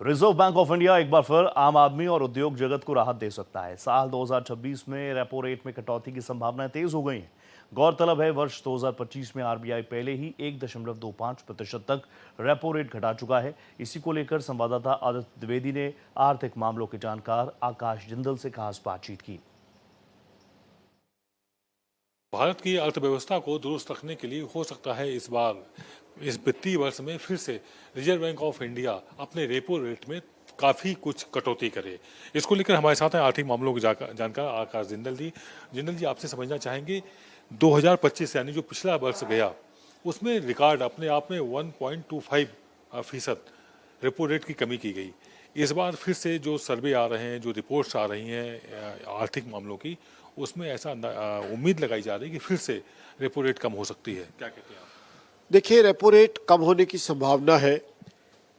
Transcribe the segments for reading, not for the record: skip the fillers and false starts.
Reserve bank of India एक बार फिर आम आदमी और उद्योग जगत को राहत दे सकता है। साल 2026 में रेपो रेट में कटौती की संभावनाएं तेज हो गई हैं। गौरतलब है, वर्ष 2025 में आरबीआई पहले ही 1.25% तक रेपो रेट घटा चुका है। इसी को लेकर संवाददाता आदित्य द्विवेदी ने आर्थिक मामलों के जानकार आकाश जिंदल से खास बातचीत की। भारत की अर्थव्यवस्था को दुरुस्त रखने के लिए हो सकता है इस बार इस वित्तीय वर्ष में फिर से रिजर्व बैंक ऑफ इंडिया अपने रेपो रेट में काफी कुछ कटौती करे। इसको लेकर हमारे साथ हैं आर्थिक मामलों के जानकार आकाश जिंदल जी। जिंदल जी, आपसे समझना चाहेंगे 2025 यानी जो पिछला वर्ष गया उसमें रिकॉर्ड अपने आप में 1.25% रेपो रेट की कमी की गई। इस बार फिर से जो सर्वे आ रहे हैं, जो रिपोर्ट्स आ रही हैं आर्थिक मामलों की, उसमें ऐसा उम्मीद लगाई जा रही है कि फिर से रेपो रेट कम हो सकती है। क्या कहते हैं आप? देखिए, रेपो रेट कम होने की संभावना है।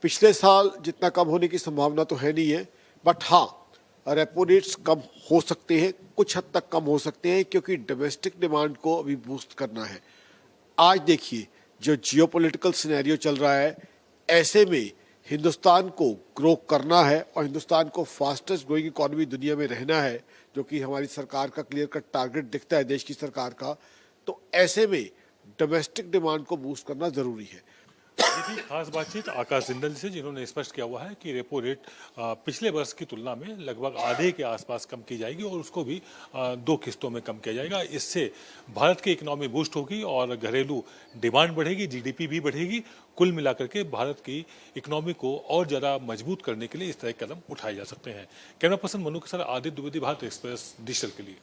पिछले साल जितना कम होने की संभावना तो है नहीं है, बट हाँ, रेपो रेट्स कम हो सकते हैं, कुछ हद तक कम हो सकते हैं, क्योंकि डोमेस्टिक डिमांड को अभी बूस्ट करना है। आज देखिए, जो जियोपॉलिटिकल सिनेरियो चल रहा है, ऐसे में हिंदुस्तान को ग्रो करना है और हिंदुस्तान को फास्टेस्ट ग्रोइंग इकोनॉमी दुनिया में रहना है, जो कि हमारी सरकार का क्लियर कट टारगेट दिखता है, देश की सरकार का। तो ऐसे में डोमेस्टिक डिमांड को बूस्ट करना जरूरी है। ये थी खास बातचीत आकाश जिंदल से, जिन्होंने स्पष्ट किया हुआ है कि रेपो रेट पिछले वर्ष की तुलना में लगभग आधे के आसपास कम की जाएगी और उसको भी 2 किस्तों में कम किया जाएगा। इससे भारत की इकोनॉमी बूस्ट होगी और घरेलू डिमांड बढ़ेगी, जीडीपी भी बढ़ेगी। कुल मिलाकर के भारत की इकोनॉमी को और ज़्यादा मजबूत करने के लिए इस तरह के कदम उठाए जा सकते हैं। कैमरा पर्सन मनु के साथ आदित्य द्विवेदी, भारत एक्सप्रेस डिजिटल के लिए।